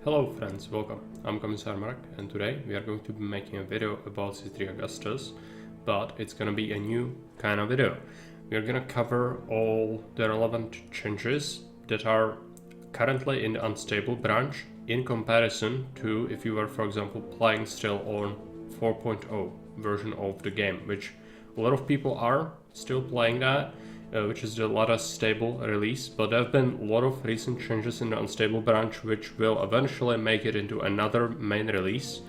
Hello friends, welcome. I'm Commissar Mark and today we are going to be making a video about C3 Augustus, but it's gonna be a new kind of video. We are gonna cover all the relevant changes that are currently in the unstable branch in comparison to if you were, for example, playing still on 4.0 version of the game, which a lot of people are still playing that. Which is the latest stable release, but there have been a lot of recent changes in the unstable branch which will eventually make it into another main release.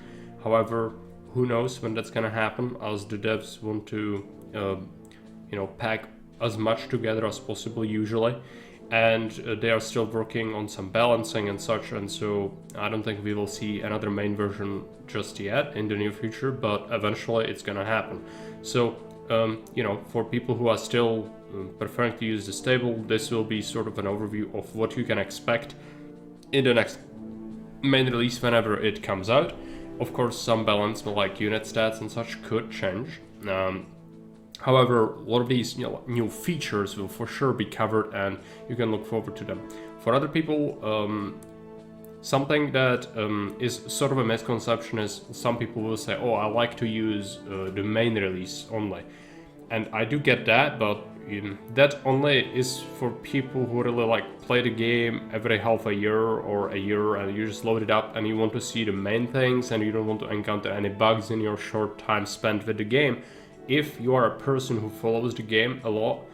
However, who knows when that's gonna happen, as the devs want to pack as much together as possible usually, and they are still working on some balancing and such, and so I don't think we will see another main version just yet in the near future, but eventually it's gonna happen. So for people who are still preferring to use the stable, this will be sort of an overview of what you can expect in the next main release whenever it comes out. Of course, some balance like unit stats and such could change. However, a lot of these new features will for sure be covered and you can look forward to them. For other people, something that is sort of a misconception is some people will say, oh, I like to use the main release only. And I do get that, but that only is for people who really like play the game every half a year or a year, and you just load it up and you want to see the main things and you don't want to encounter any bugs in your short time spent with the game. If you are a person who follows the game a lot,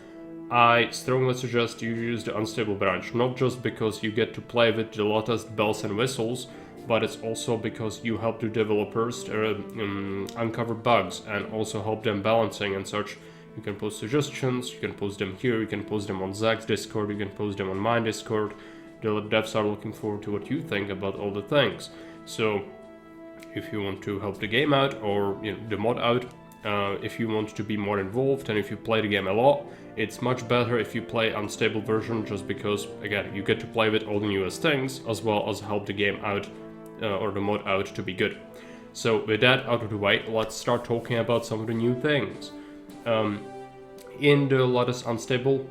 I strongly suggest you use the unstable branch, not just because you get to play with the latest bells and whistles, but it's also because you help the developers uncover bugs and also help them balancing and such. You can post suggestions, you can post them here, you can post them on Zach's Discord, you can post them on my Discord. The devs are looking forward to what you think about all the things. So if you want to help the game out or the mod out, if you want to be more involved and if you play the game a lot, it's much better if you play unstable version, just because again you get to play with all the newest things as well as help the game out or the mod out to be good. So with that out of the way, let's start talking about some of the new things. In the latest unstable,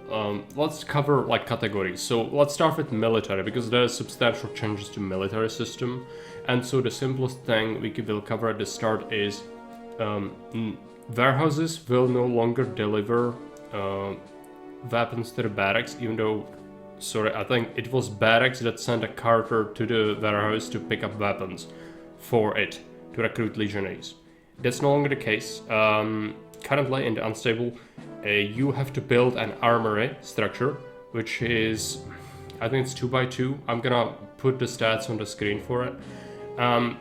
let's cover like categories. So let's start with military, because there are substantial changes to military system, and so the simplest thing we will cover at the start is warehouses will no longer deliver weapons to the barracks, even though, sorry, I think it was barracks that sent a carter to the warehouse to pick up weapons for it, to recruit legionaries. That's no longer the case. Currently in the unstable, you have to build an armory structure, which is, I think it's 2x2. I'm gonna put the stats on the screen for it.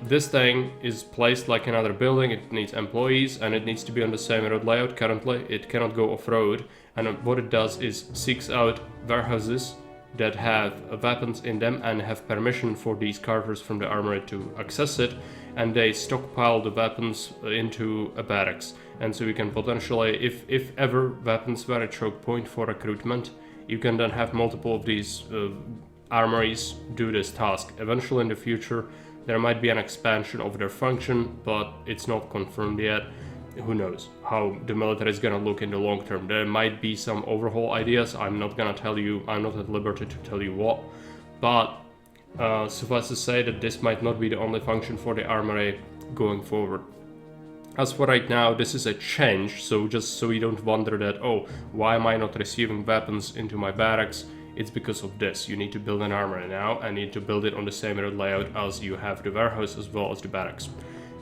This thing is placed like another building. It needs employees and it needs to be on the same road layout. Currently it cannot go off-road, and what it does is seeks out warehouses that have weapons in them and have permission for these carters from the armory to access it, and they stockpile the weapons into a barracks. And so you can potentially, if ever weapons were a choke point for recruitment, you can then have multiple of these armories do this task. Eventually in the future there might be an expansion of their function, but it's not confirmed yet. Who knows how the military is gonna look in the long term. There might be some overhaul ideas. I'm not gonna tell you, I'm not at liberty to tell you what, but suffice to say that this might not be the only function for the armory going forward. As for right now, this is a change, so just so you don't wonder that, oh, why am I not receiving weapons into my barracks? It's because of this. You need to build an armory now and need to build it on the same road layout as you have the warehouse as well as the barracks.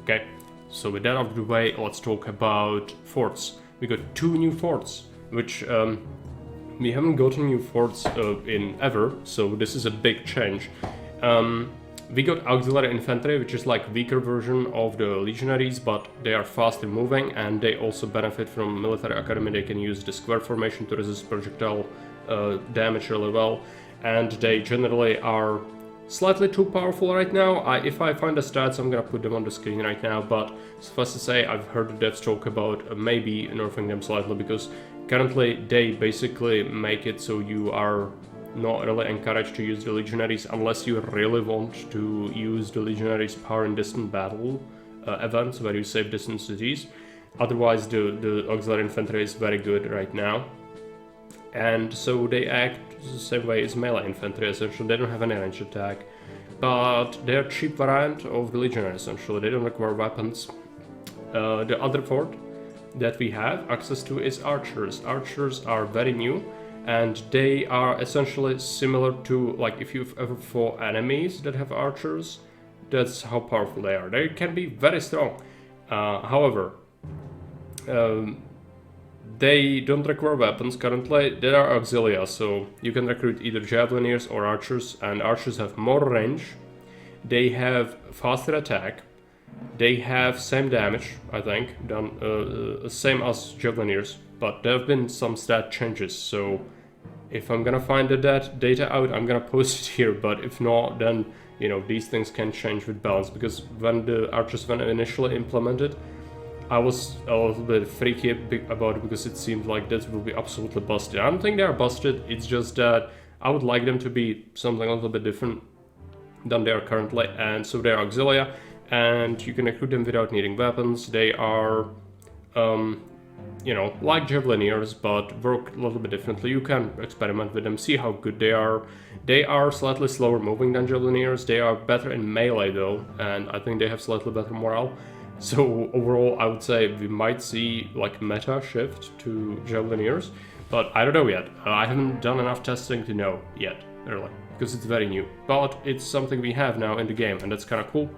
Okay, so with that out of the way, let's talk about forts. We got 2 new forts, which we haven't gotten new forts in ever, so this is a big change. We got auxiliary infantry, which is like weaker version of the legionaries, but they are faster moving and they also benefit from military academy. They can use the square formation to resist projectile damage really well, and they generally are slightly too powerful right now. If I find the stats, I'm gonna put them on the screen right now, but suffice to say, I've heard the devs talk about maybe nerfing them slightly, because currently they basically make it so you are not really encouraged to use the legionaries unless you really want to use the legionaries power in distant battle events where you save distant cities. Otherwise the auxiliary infantry is very good right now, and so they act the same way as melee infantry. Essentially they don't have any range attack, but they're cheap variant of the legionary essentially. They don't require weapons. The other fort that we have access to is archers. Archers are very new, and they are essentially similar to, like, if you've ever fought enemies that have archers, that's how powerful they are. They can be very strong. However, they don't require weapons currently. They are auxilia, so you can recruit either javelineers or archers, and archers have more range. They have faster attack. They have same damage, I think, done same as javelineers, but there have been some stat changes, so if I'm gonna find that data out, I'm gonna post it here, but if not, then, you know, these things can change with balance, because when the archers were initially implemented, I was a little bit freaky about it, because it seemed like this will be absolutely busted. I don't think they are busted, it's just that I would like them to be something a little bit different than they are currently, and so they are auxilia, and you can recruit them without needing weapons. They are, you know, like javelineers, but work a little bit differently. You can experiment with them, see how good they are. They are slightly slower moving than javelineers. They are better in melee though, and I think they have slightly better morale. So overall, I would say we might see like meta shift to javelineers, but I don't know yet. I haven't done enough testing to know yet, really, because it's very new. But it's something we have now in the game, and that's kind of cool.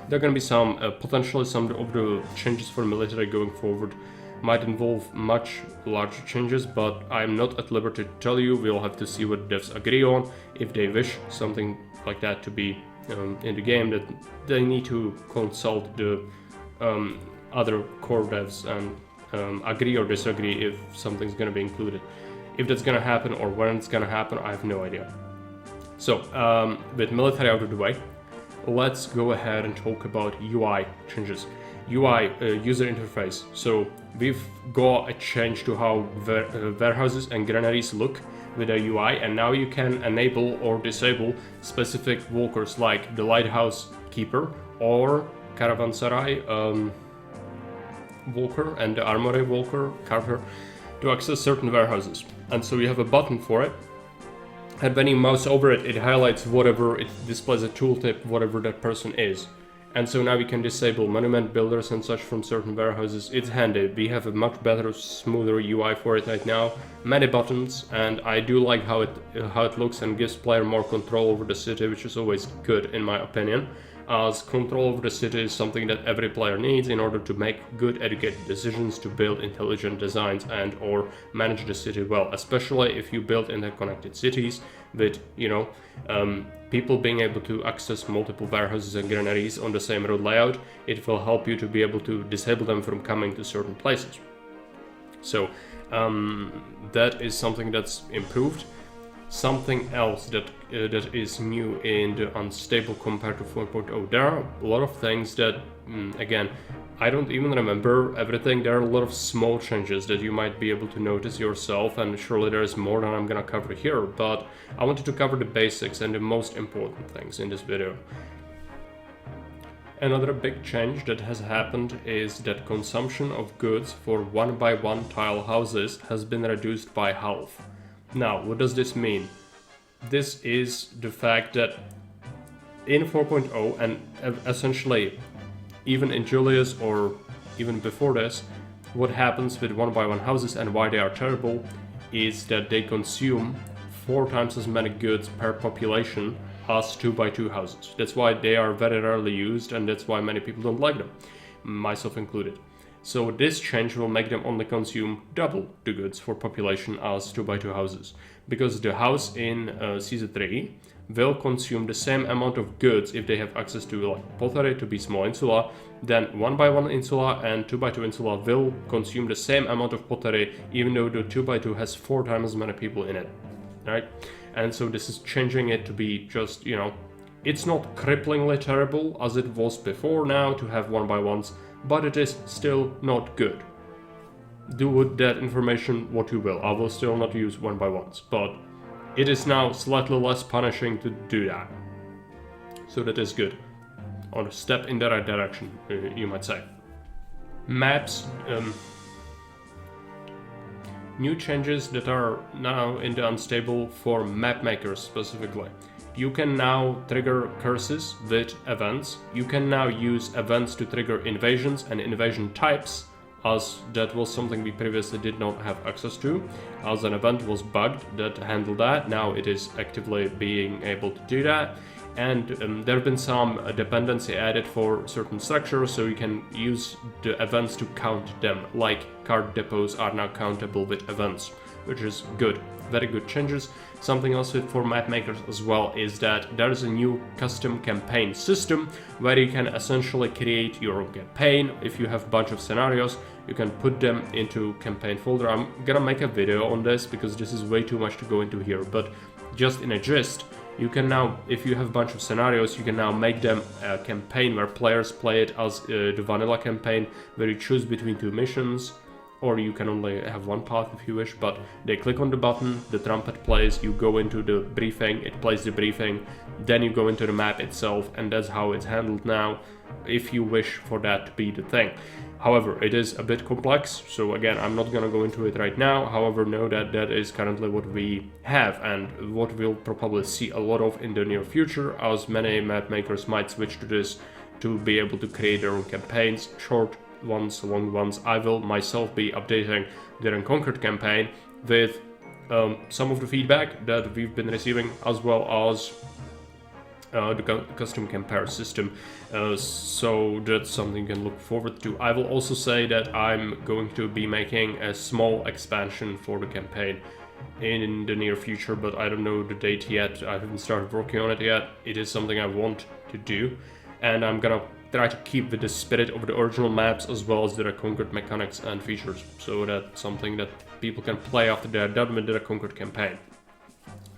There are going to be some, potentially some of the changes for military going forward might involve much larger changes, but I'm not at liberty to tell you. We'll have to see what devs agree on. If they wish something like that to be in the game, that they need to consult the other core devs and agree or disagree if something's going to be included. If that's going to happen or when it's going to happen, I have no idea. So with military out of the way, let's go ahead and talk about UI changes. UI, user interface. So we've got a change to how warehouses and granaries look with a UI, and now you can enable or disable specific walkers like the lighthouse keeper or caravanserai walker and the armory walker carter to access certain warehouses. And so you have a button for it, and when you mouse over it, it highlights whatever, it displays a tooltip, whatever that person is. And so now we can disable monument builders and such from certain warehouses. It's handy. We have a much better, smoother UI for it right now. Many buttons, and I do like how it looks and gives player more control over the city, which is always good in my opinion, as control over the city is something that every player needs in order to make good educated decisions, to build intelligent designs and or manage the city well, especially if you build interconnected cities with, you know, people being able to access multiple warehouses and granaries on the same road layout. It will help you to be able to disable them from coming to certain places. So that is something that's improved. Something else that is new in the unstable compared to 4.0. There are a lot of things that, again, I don't even remember everything. There are a lot of small changes that you might be able to notice yourself, and surely there is more than I'm gonna cover here, but I wanted to cover the basics and the most important things in this video. Another big change that has happened is that consumption of goods for 1x1 tile houses has been reduced by half. Now, what does this mean? This is the fact that in 4.0 and essentially even in Julius or even before this, what happens with 1x1 houses and why they are terrible is that they consume 4 times as many goods per population as 2x2 houses. That's why they are very rarely used, and that's why many people don't like them, myself included. So this change will make them only consume double the goods for population as 2x2 houses, because the house in CZ3 will consume the same amount of goods if they have access to like pottery to be small insula, then 1x1 insula and 2x2 insula will consume the same amount of pottery even though the 2x2 has 4 times as many people in it, right? And so this is changing it to be just, you know, it's not cripplingly terrible as it was before now to have 1x1s, but it is still not good. Do with that information what you will. I will still not use 1x1s, but it is now slightly less punishing to do that. So that is good. On a step in the right direction, you might say. Maps. New changes that are now in the unstable for map makers specifically. you can now trigger curses with events. You can now use events to trigger invasions and invasion types, as that was something we previously did not have access to, as an event was bugged that handled that. Now it is actively being able to do that. And there have been some dependency added for certain structures, so you can use the events to count them, like card depots are now countable with events, which is good, very good changes. Something else for map makers as well is that there is a new custom campaign system where you can essentially create your own campaign. If you have a bunch of scenarios, you can put them into campaign folder. I'm gonna make a video on this because this is way too much to go into here, but just in a gist, you can now, if you have a bunch of scenarios, you can now make them a campaign where players play it as the vanilla campaign, where you choose between two missions, or you can only have one path if you wish, but they click on the button, the trumpet plays, you go into the briefing, it plays the briefing, then you go into the map itself, and that's how it's handled now, if you wish for that to be the thing. However, it is a bit complex, so again, I'm not gonna go into it right now. However, know that that is currently what we have and what we'll probably see a lot of in the near future, as many map makers might switch to this to be able to create their own campaigns, short ones, long ones. I will myself be updating the Unconquered campaign with some of the feedback that we've been receiving, as well as the custom compare system, so that's something you can look forward to. I will also say that I'm going to be making a small expansion for the campaign in the near future, but I don't know the date yet. I haven't started working on it yet. It is something I want to do, and I'm gonna try to keep with the spirit of the original maps as well as the Reconquered mechanics and features, so that's something that people can play after they're done with the Reconquered campaign.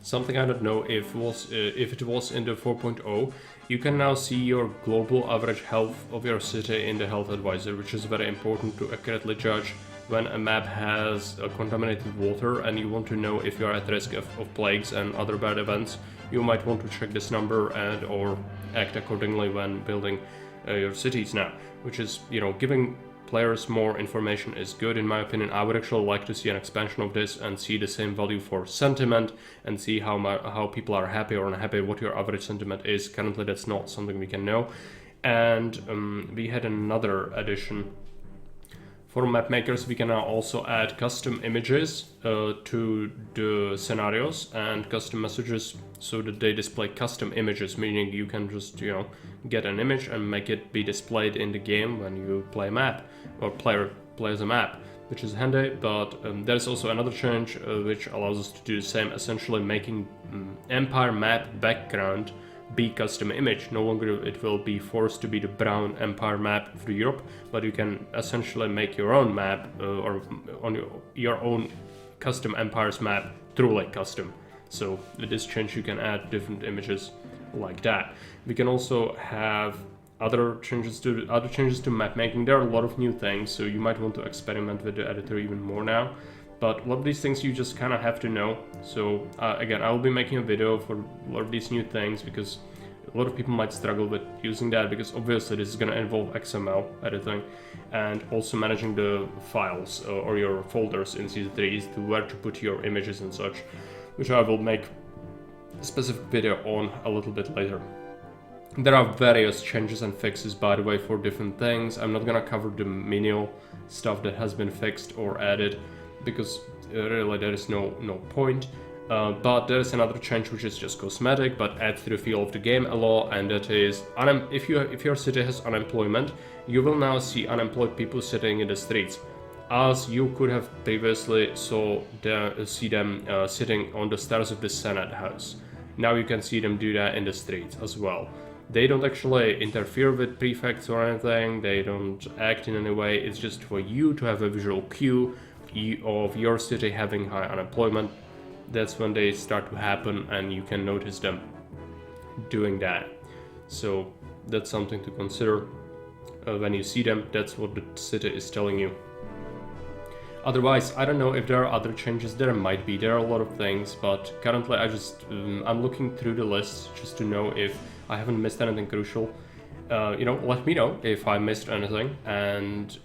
Something I don't know if it was in the 4.0, you can now see your global average health of your city in the health advisor, which is very important to accurately judge when a map has contaminated water and you want to know if you are at risk of plagues and other bad events. You might want to check this number and or act accordingly when building your cities now, which is, you know, giving players more information is good in my opinion. I would actually like to see an expansion of this and see the same value for sentiment and see how people are happy or unhappy, what your average sentiment is. Currently that's not something we can know. And we had another addition. For map makers, we can now also add custom images to the scenarios and custom messages so that they display custom images, meaning you can just, you know, get an image and make it be displayed in the game when you play a map or player plays a map, which is handy. But there's also another change which allows us to do the same, essentially making Empire map background be custom image. No longer it will be forced to be the brown Empire map of Europe, but you can essentially make your own map or on your own custom Empire's map truly custom. So with this change you can add different images like that. We can also have other changes to map making. There are a lot of new things, so you might want to experiment with the editor even more now. But a lot of these things you just kind of have to know. So again, I will be making a video for a lot of these new things because a lot of people might struggle with using that, because obviously this is going to involve XML editing and also managing the files or your folders in CZ3 to where to put your images and such, which I will make a specific video on a little bit later. There are various changes and fixes, by the way, for different things. I'm not going to cover the menial stuff that has been fixed or added, because really there is no point. But there is another change which is just cosmetic but adds to the feel of the game a lot, and that is if your city has unemployment, you will now see unemployed people sitting in the streets, as you could have previously see them sitting on the stairs of the Senate House. Now you can see them do that in the streets as well. They don't actually interfere with prefects or anything, they don't act in any way, it's just for you to have a visual cue of your city having high unemployment. That's when they start to happen and you can notice them doing that. So that's something to consider when you see them. That's what the city is telling you. Otherwise, I don't know if there are other changes. There might be. There are a lot of things, but currently I'm looking through the list just to know if I haven't missed anything crucial. You know, let me know if I missed anything, and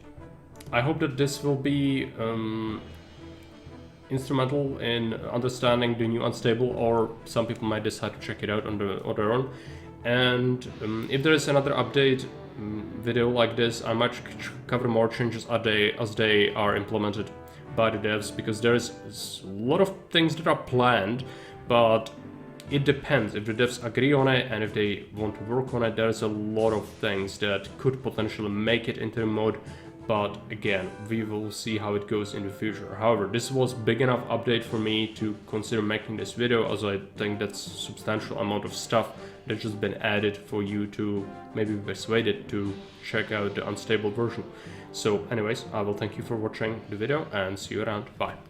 I hope that this will be instrumental in understanding the new unstable, or some people might decide to check it out on their own. And if there is another update video like this, I might cover more changes as they are implemented by the devs, because there is a lot of things that are planned, but it depends if the devs agree on it and if they want to work on it. There's a lot of things that could potentially make it into the mode, but again, we will see how it goes in the future. However, this was big enough update for me to consider making this video, as I think that's a substantial amount of stuff that's just been added for you to maybe be persuaded to check out the unstable version. So anyways, I will thank you for watching the video and see you around. Bye.